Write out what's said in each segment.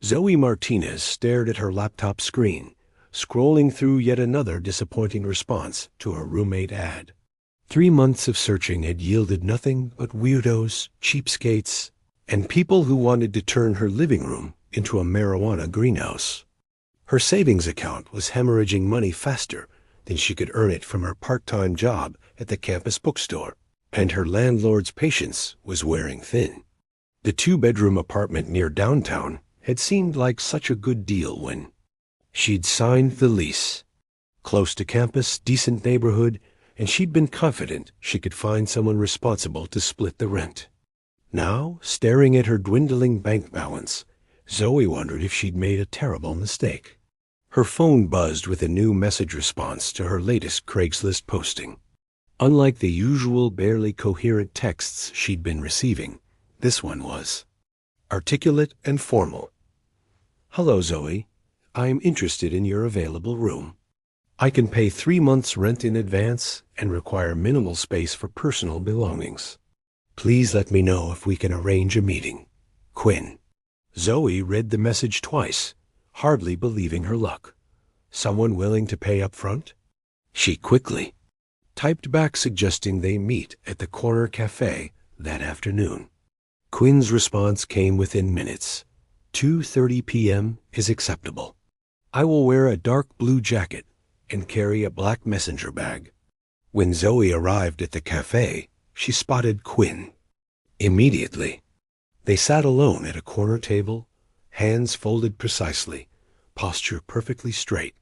Zoe Martinez stared at her laptop screen, scrolling through yet another disappointing response to her roommate ad. 3 months of searching had yielded nothing but weirdos, cheapskates, and people who wanted to turn her living room into a marijuana greenhouse. Her savings account was hemorrhaging money faster than she could earn it from her part-time job at the campus bookstore, and her landlord's patience was wearing thin. The 2-bedroom apartment near downtown had seemed like such a good deal when she'd signed the lease. Close to campus, decent neighborhood, and she'd been confident she could find someone responsible to split the rent. Now, staring at her dwindling bank balance, Zoe wondered if she'd made a terrible mistake. Her phone buzzed with a new message response to her latest Craigslist posting. Unlike the usual barely coherent texts she'd been receiving, this one was articulate and formal. "Hello, Zoe. I am interested in your available room. I can pay 3 months' rent in advance and require minimal space for personal belongings. Please let me know if we can arrange a meeting. Quinn." Zoe read the message twice, hardly believing her luck. Someone willing to pay up front? She quickly typed back suggesting they meet at the corner cafe that afternoon. Quinn's response came within minutes. 2:30 p.m. is acceptable. I will wear a dark blue jacket and carry a black messenger bag. When Zoe arrived at the cafe, she spotted Quinn. Immediately, they sat alone at a corner table, hands folded precisely, posture perfectly straight.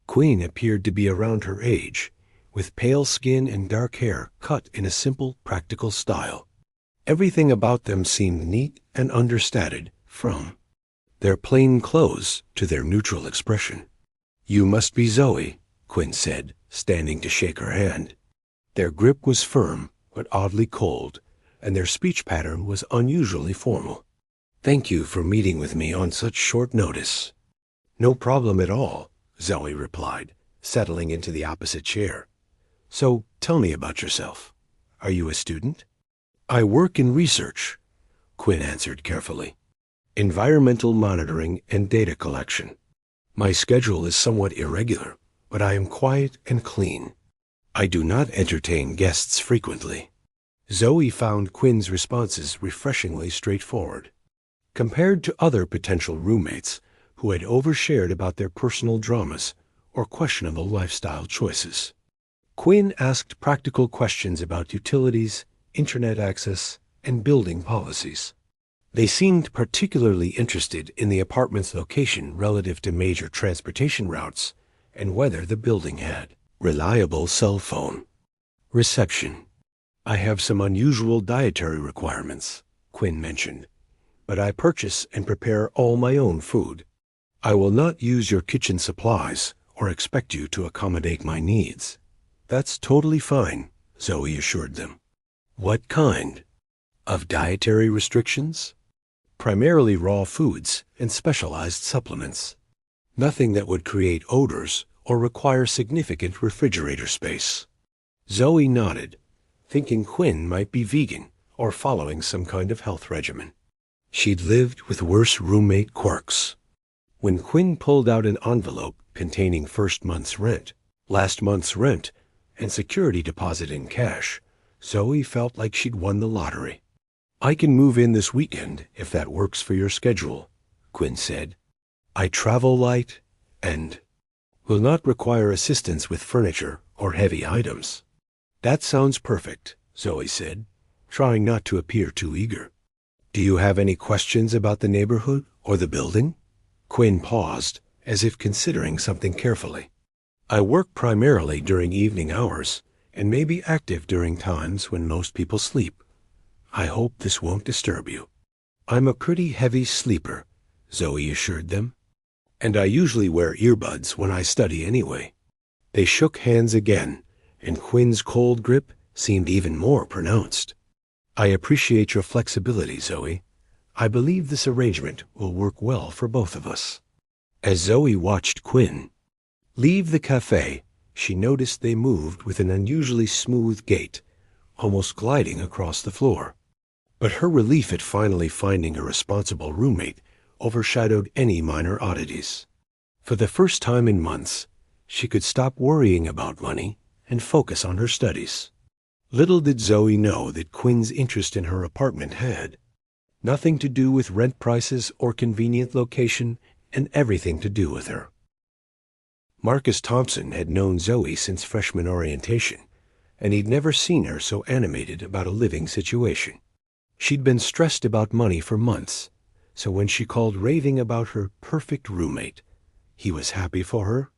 Quinn appeared to be around her age, with pale skin and dark hair cut in a simple, practical style. Everything about them seemed neat and understated, from their plain clothes to their neutral expression. "You must be Zoe," Quinn said, standing to shake her hand. Their grip was firm, but oddly cold, and their speech pattern was unusually formal. "Thank you for meeting with me on such short notice." "No problem at all," Zoe replied, settling into the opposite chair. "So tell me about yourself. Are you a student?" "I work in research," Quinn answered carefully. "Environmental monitoring and data collection. My schedule is somewhat irregular, but I am quiet and clean. I do not entertain guests frequently." Zoe found Quinn's responses refreshingly straightforward. Compared to other potential roommates who had overshared about their personal dramas or questionable lifestyle choices, Quinn asked practical questions about utilities, internet access, and building policies. They seemed particularly interested in the apartment's location relative to major transportation routes and whether the building had reliable cell phone reception. "I have some unusual dietary requirements," Quinn mentioned, "but I purchase and prepare all my own food. I will not use your kitchen supplies or expect you to accommodate my needs." "That's totally fine," Zoe assured them. "What kind of dietary restrictions?" "Primarily raw foods and specialized supplements. Nothing that would create odors or require significant refrigerator space." Zoe nodded, thinking Quinn might be vegan or following some kind of health regimen. She'd lived with worse roommate quirks. When Quinn pulled out an envelope containing last month's rent, and security deposit in cash, Zoe felt like she'd won the lottery. "I can move in this weekend if that works for your schedule," Quinn said. "I travel light and will not require assistance with furniture or heavy items." "That sounds perfect," Zoe said, trying not to appear too eager. "Do you have any questions about the neighborhood or the building?" Quinn paused, as if considering something carefully. "I work primarily during evening hours and may be active during times when most people sleep. I hope this won't disturb you." "I'm a pretty heavy sleeper," Zoe assured them, "and I usually wear earbuds when I study anyway." They shook hands again, and Quinn's cold grip seemed even more pronounced. "I appreciate your flexibility, Zoe. I believe this arrangement will work well for both of us." As Zoe watched Quinn leave the cafe, she noticed they moved with an unusually smooth gait, almost gliding across the floor. But her relief at finally finding a responsible roommate overshadowed any minor oddities. For the first time in months, she could stop worrying about money and focus on her studies. Little did Zoe know that Quinn's interest in her apartment had nothing to do with rent prices or convenient location, and everything to do with her. Marcus Thompson had known Zoe since freshman orientation, and he'd never seen her so animated about a living situation. She'd been stressed about money for months, so when she called raving about her perfect roommate, he was happy for her.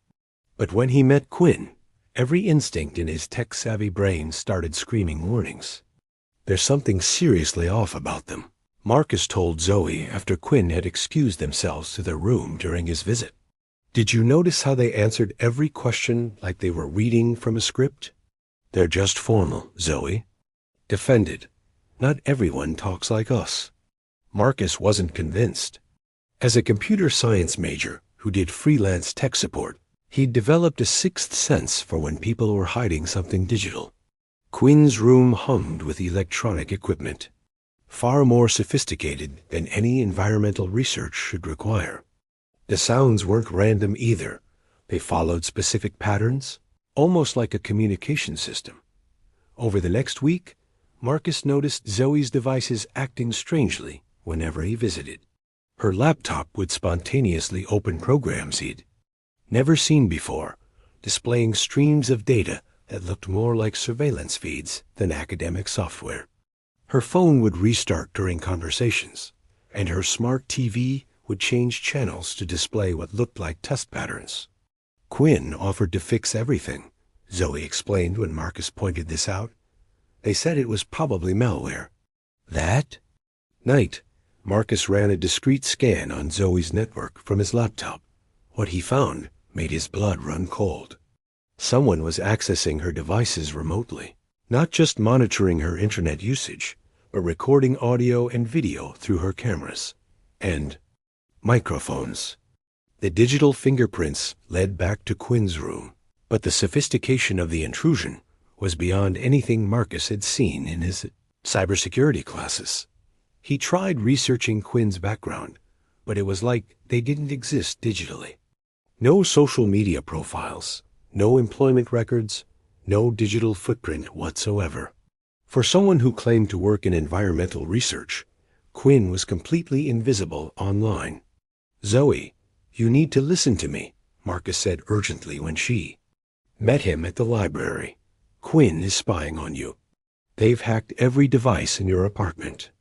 But when he met Quinn, every instinct in his tech-savvy brain started screaming warnings. There's something seriously off about them, Marcus told Zoe after Quinn had excused themselves to their room during his visit. Did you notice how they answered every question like they were reading from a script? They're just formal, Zoe defended. Not everyone talks like us. Marcus wasn't convinced. As a computer science major who did freelance tech support, he'd developed a sixth sense for when people were hiding something digital. Quinn's room hummed with electronic equipment, far more sophisticated than any environmental research should require. The sounds weren't random either. They followed specific patterns, almost like a communication system. Over the next week, Marcus noticed Zoe's devices acting strangely whenever he visited. Her laptop would spontaneously open programs he'd never seen before, displaying streams of data that looked more like surveillance feeds than academic software. Her phone would restart during conversations, and her smart TV would change channels to display what looked like test patterns. Quinn offered to fix everything, Zoe explained when Marcus pointed this out. They said it was probably malware. That night, Marcus ran a discreet scan on Zoe's network from his laptop. What he found made his blood run cold. Someone was accessing her devices remotely, not just monitoring her internet usage, but recording audio and video through her cameras and microphones. The digital fingerprints led back to Quinn's room, but the sophistication of the intrusion was beyond anything Marcus had seen in his cybersecurity classes. He tried researching Quinn's background, but it was like they didn't exist digitally. No social media profiles, no employment records, no digital footprint whatsoever. For someone who claimed to work in environmental research, Quinn was completely invisible online. Zoe, you need to listen to me, Marcus said urgently when she met him at the library. Quinn is spying on you. They've hacked every device in your apartment.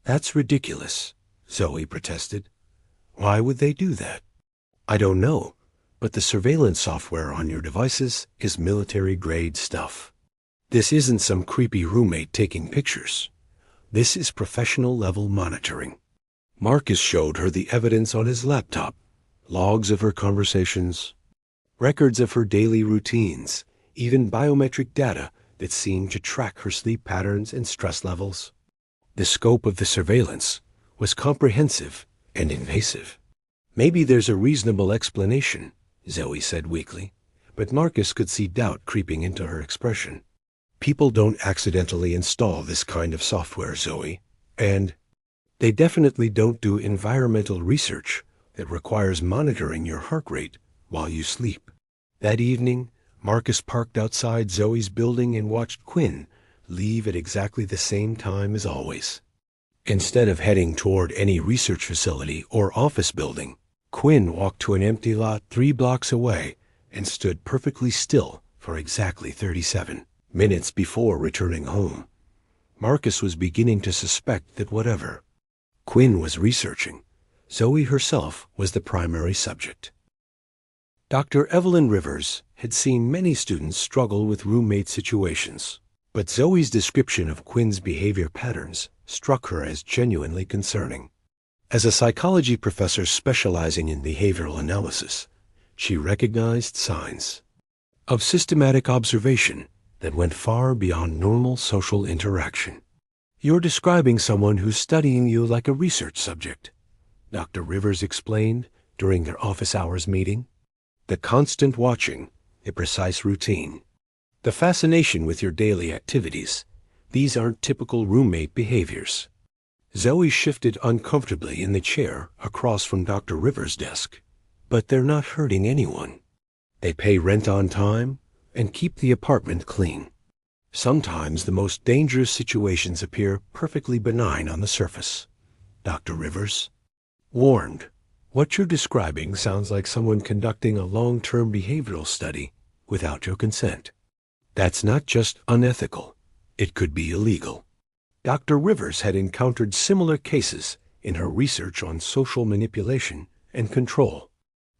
That's ridiculous, Zoe protested. Why would they do that? I don't know, but the surveillance software on your devices is military-grade stuff. This isn't some creepy roommate taking pictures. This is professional-level monitoring. Marcus showed her the evidence on his laptop, logs of her conversations, records of her daily routines, even biometric data that seemed to track her sleep patterns and stress levels. The scope of the surveillance was comprehensive and invasive. Maybe there's a reasonable explanation, Zoe said weakly, but Marcus could see doubt creeping into her expression. People don't accidentally install this kind of software, Zoe, and they definitely don't do environmental research that requires monitoring your heart rate while you sleep. That evening, Marcus parked outside Zoe's building and watched Quinn leave at exactly the same time as always. Instead of heading toward any research facility or office building, Quinn walked to an empty lot 3 blocks away and stood perfectly still for exactly 37 minutes before returning home. Marcus was beginning to suspect that whatever Quinn was researching, Zoe herself was the primary subject. Dr. Evelyn Rivers had seen many students struggle with roommate situations, but Zoe's description of Quinn's behavior patterns struck her as genuinely concerning. As a psychology professor specializing in behavioral analysis, she recognized signs of systematic observation that went far beyond normal social interaction. You're describing someone who's studying you like a research subject, Dr. Rivers explained during their office hours meeting. The constant watching, the precise routine, the fascination with your daily activities, these aren't typical roommate behaviors. Zoe shifted uncomfortably in the chair across from Dr. Rivers' desk. But they're not hurting anyone. They pay rent on time and keep the apartment clean. Sometimes the most dangerous situations appear perfectly benign on the surface. Dr. Rivers warned, "What you're describing sounds like someone conducting a long-term behavioral study without your consent. That's not just unethical, it could be illegal." Dr. Rivers had encountered similar cases in her research on social manipulation and control.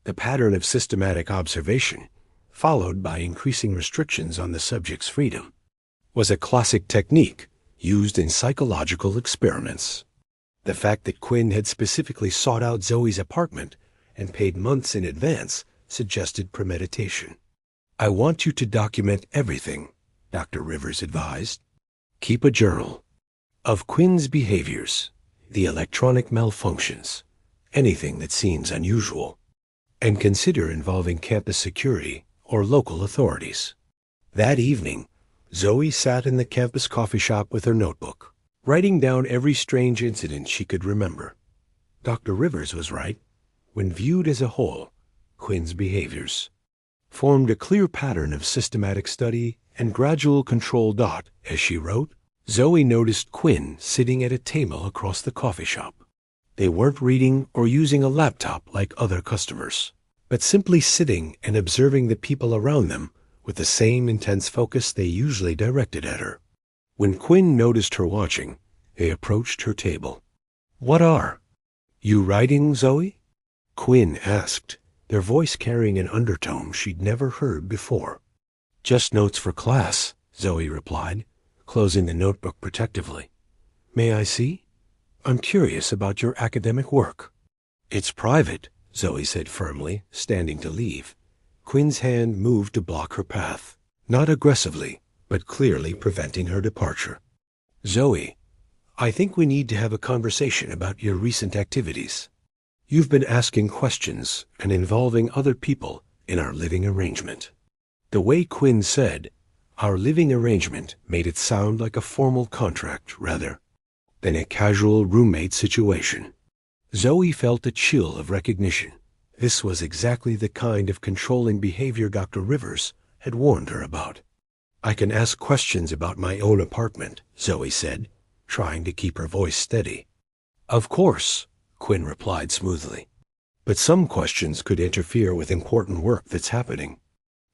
The pattern of systematic observation, followed by increasing restrictions on the subject's freedom, was a classic technique used in psychological experiments. The fact that Quinn had specifically sought out Zoe's apartment and paid months in advance suggested premeditation. "I want you to document everything," Dr. Rivers advised. "Keep a journal of Quinn's behaviors, the electronic malfunctions, anything that seems unusual, and consider involving campus security or local authorities." That evening, Zoe sat in the campus coffee shop with her notebook, writing down every strange incident she could remember. Dr. Rivers was right. When viewed as a whole, Quinn's behaviors formed a clear pattern of systematic study and gradual control. As she wrote, Zoe noticed Quinn sitting at a table across the coffee shop. They weren't reading or using a laptop like other customers, but simply sitting and observing the people around them with the same intense focus they usually directed at her. When Quinn noticed her watching, they approached her table. "What are you writing, Zoe?" Quinn asked, their voice carrying an undertone she'd never heard before. "Just notes for class," Zoe replied, closing the notebook protectively. "May I see? I'm curious about your academic work." "It's private," Zoe said firmly, standing to leave. Quinn's hand moved to block her path, not aggressively, but clearly preventing her departure. "Zoe, I think we need to have a conversation about your recent activities. You've been asking questions and involving other people in our living arrangement." The way Quinn said, "our living arrangement," made it sound like a formal contract rather than a casual roommate situation. Zoe felt a chill of recognition. This was exactly the kind of controlling behavior Dr. Rivers had warned her about. "I can ask questions about my own apartment," Zoe said, trying to keep her voice steady. "Of course," Quinn replied smoothly. "But some questions could interfere with important work that's happening.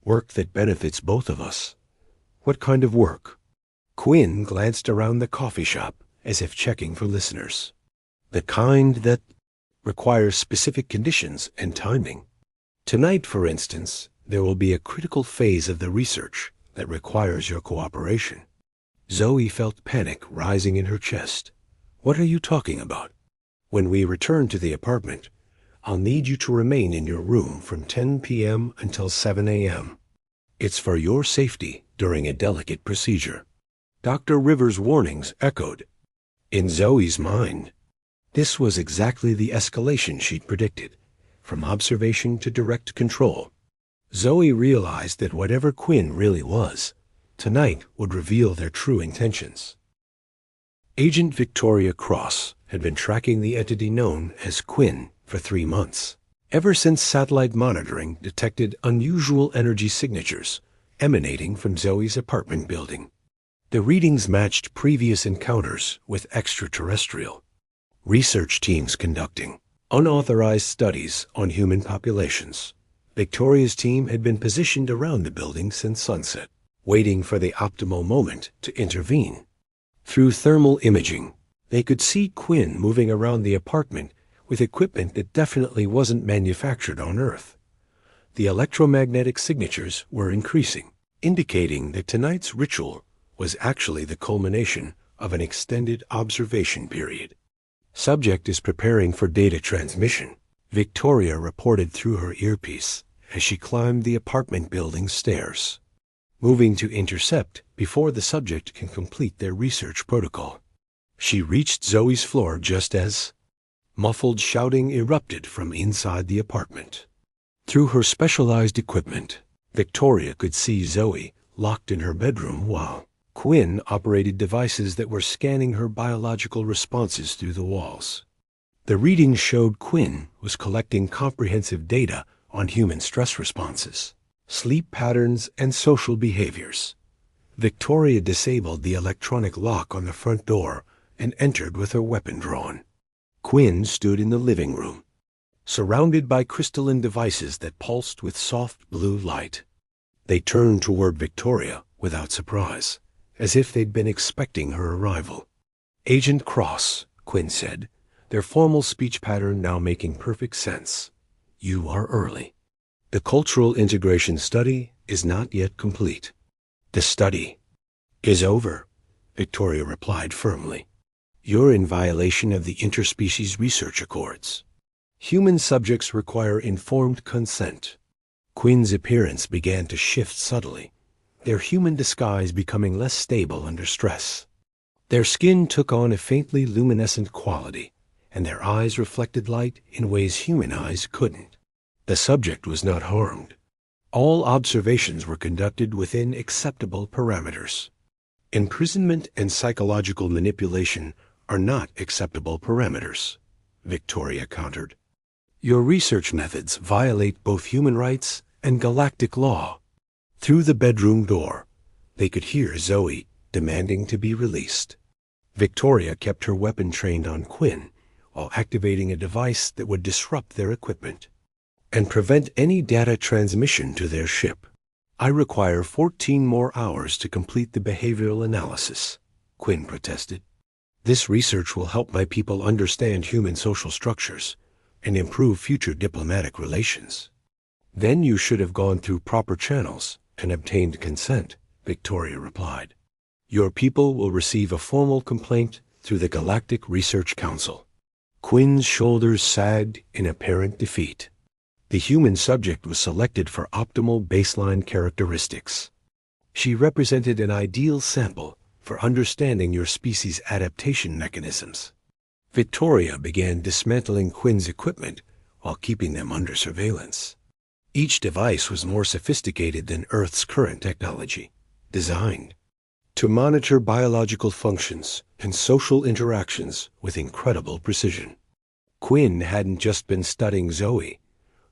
Work that benefits both of us." "What kind of work?" Quinn glanced around the coffee shop as if checking for listeners. "The kind that requires specific conditions and timing. Tonight, for instance, there will be a critical phase of the research that requires your cooperation." Zoe felt panic rising in her chest. "What are you talking about?" "When we return to the apartment, I'll need you to remain in your room from 10 p.m. until 7 a.m. It's for your safety during a delicate procedure." Dr. Rivers' warnings echoed in Zoe's mind. This was exactly the escalation she'd predicted, from observation to direct control. Zoe realized that whatever Quinn really was, tonight would reveal their true intentions. Agent Victoria Cross had been tracking the entity known as Quinn for 3 months, ever since satellite monitoring detected unusual energy signatures emanating from Zoe's apartment building. The readings matched previous encounters with extraterrestrial research teams conducting unauthorized studies on human populations. Victoria's team had been positioned around the building since sunset, waiting for the optimal moment to intervene. Through thermal imaging, they could see Quinn moving around the apartment with equipment that definitely wasn't manufactured on Earth. The electromagnetic signatures were increasing, indicating that tonight's ritual was actually the culmination of an extended observation period. "Subject is preparing for data transmission," Victoria reported through her earpiece as she climbed the apartment building's stairs, moving to intercept before the subject can complete their research protocol. She reached Zoe's floor just as muffled shouting erupted from inside the apartment. Through her specialized equipment, Victoria could see Zoe locked in her bedroom while Quinn operated devices that were scanning her biological responses through the walls. The readings showed Quinn was collecting comprehensive data on human stress responses, sleep patterns, and social behaviors. Victoria disabled the electronic lock on the front door and entered with her weapon drawn. Quinn stood in the living room, surrounded by crystalline devices that pulsed with soft blue light. They turned toward Victoria without surprise, as if they'd been expecting her arrival. "Agent Cross," Quinn said, their formal speech pattern now making perfect sense. "You are early. The cultural integration study is not yet complete." "The study is over," Victoria replied firmly. "You're in violation of the interspecies research accords. Human subjects require informed consent." Quinn's appearance began to shift subtly, their human disguise becoming less stable under stress. Their skin took on a faintly luminescent quality, and their eyes reflected light in ways human eyes couldn't. The subject was not harmed. All observations were conducted within acceptable parameters. Imprisonment and psychological manipulation are not acceptable parameters, Victoria countered. Your research methods violate both human rights and galactic law. Through the bedroom door, they could hear Zoe demanding to be released. Victoria kept her weapon trained on Quinn while activating a device that would disrupt their equipment and prevent any data transmission to their ship. "I require 14 more hours to complete the behavioral analysis," Quinn protested. "This research will help my people understand human social structures and improve future diplomatic relations." "Then you should have gone through proper channels and obtained consent," Victoria replied. "Your people will receive a formal complaint through the Galactic Research Council." Quinn's shoulders sagged in apparent defeat. The human subject was selected for optimal baseline characteristics. She represented an ideal sample for understanding your species' adaptation mechanisms. Victoria began dismantling Quinn's equipment while keeping them under surveillance. Each device was more sophisticated than Earth's current technology, designed to monitor biological functions and social interactions with incredible precision. Quinn hadn't just been studying Zoe.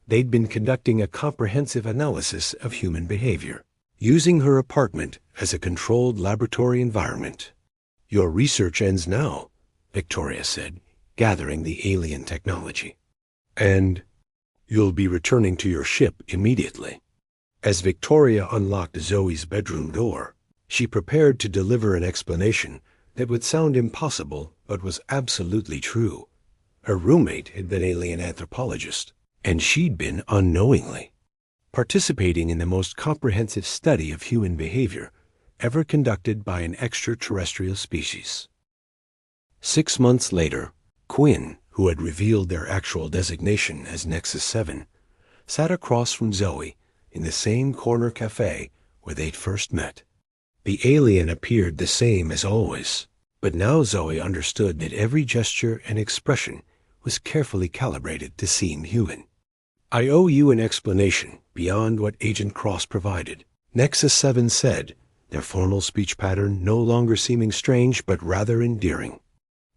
They'd been conducting a comprehensive analysis of human behavior, using her apartment as a controlled laboratory environment. "Your research ends now," Victoria said, gathering the alien technology. "And you'll be returning to your ship immediately." As Victoria unlocked Zoe's bedroom door, she prepared to deliver an explanation that would sound impossible but was absolutely true. Her roommate had been an alien anthropologist, and she'd been unknowingly participating in the most comprehensive study of human behavior ever conducted by an extraterrestrial species. 6 months later, Quinn, who had revealed their actual designation as Nexus 7, sat across from Zoe in the same corner cafe where they'd first met. The alien appeared the same as always, but now Zoe understood that every gesture and expression was carefully calibrated to seem human. "I owe you an explanation beyond what Agent Cross provided," Nexus 7 said, their formal speech pattern no longer seeming strange but rather endearing.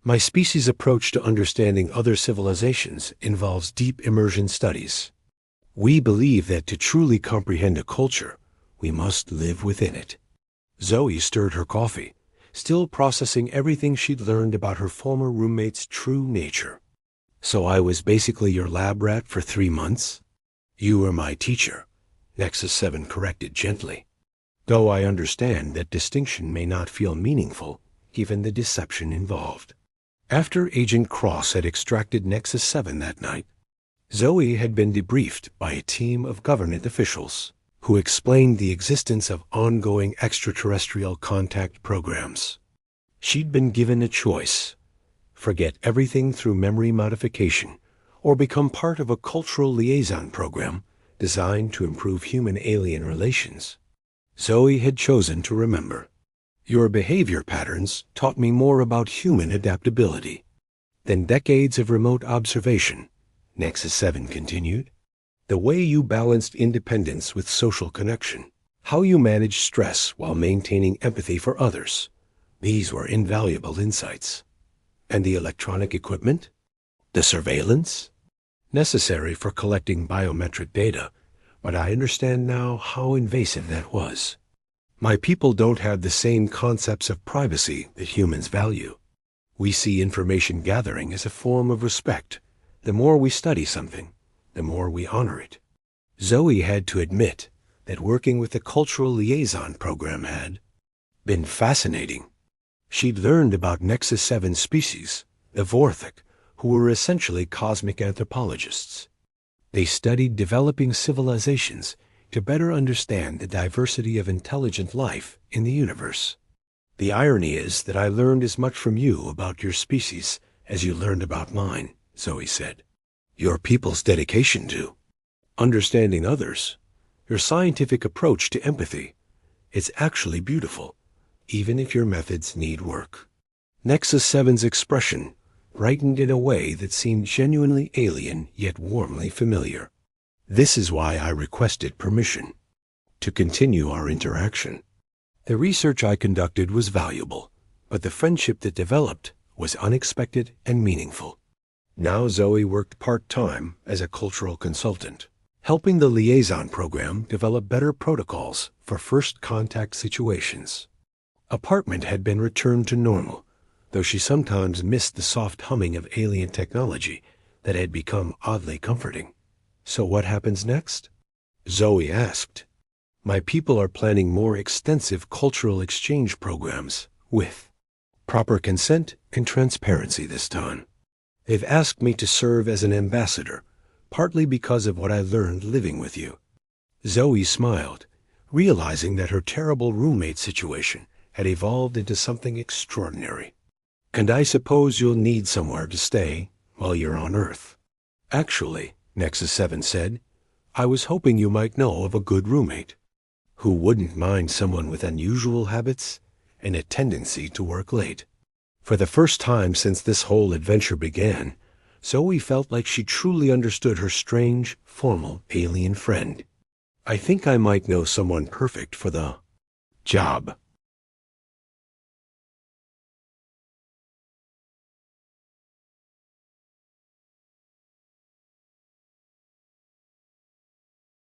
"My species' approach to understanding other civilizations involves deep immersion studies. We believe that to truly comprehend a culture, we must live within it." Zoe stirred her coffee, still processing everything she'd learned about her former roommate's true nature. "So I was basically your lab rat for 3 months? You were my teacher," Nexus 7 corrected gently. "Though I understand that distinction may not feel meaningful given the deception involved." After Agent Cross had extracted Nexus 7 that night, Zoe had been debriefed by a team of government officials who explained the existence of ongoing extraterrestrial contact programs. She'd been given a choice: forget everything through memory modification, or become part of a cultural liaison program designed to improve human-alien relations. Zoe had chosen to remember. "Your behavior patterns taught me more about human adaptability than decades of remote observation," Nexus 7 continued. "The way you balanced independence with social connection, how you manage stress while maintaining empathy for others. These were invaluable insights. And the electronic equipment? The surveillance? Necessary for collecting biometric data, but I understand now how invasive that was. My people don't have the same concepts of privacy that humans value. We see information gathering as a form of respect. The more we study something, the more we honor it. Zoe had to admit that working with the Cultural Liaison Program had been fascinating. She'd learned about Nexus 7 species, the Vorthik, who were essentially cosmic anthropologists. They studied developing civilizations to better understand the diversity of intelligent life in the universe. The irony is that I learned as much from you about your species as you learned about mine, Zoe said. Your people's dedication to understanding others, your scientific approach to empathy, it's actually beautiful, even if your methods need work. Nexus 7's expression brightened in a way that seemed genuinely alien yet warmly familiar. This is why I requested permission to continue our interaction. The research I conducted was valuable, but the friendship that developed was unexpected and meaningful. Now Zoe worked part-time as a cultural consultant, helping the liaison program develop better protocols for first contact situations. Apartment had been returned to normal, though she sometimes missed the soft humming of alien technology that had become oddly comforting. So what happens next? Zoe asked. My people are planning more extensive cultural exchange programs with proper consent and transparency this time. They've asked me to serve as an ambassador, partly because of what I learned living with you. Zoe smiled, realizing that her terrible roommate situation had evolved into something extraordinary. And I suppose you'll need somewhere to stay while you're on Earth. Actually, Nexus 7 said, I was hoping you might know of a good roommate who wouldn't mind someone with unusual habits and a tendency to work late. For the first time since this whole adventure began, Zoe felt like she truly understood her strange, formal alien friend. I think I might know someone perfect for the job.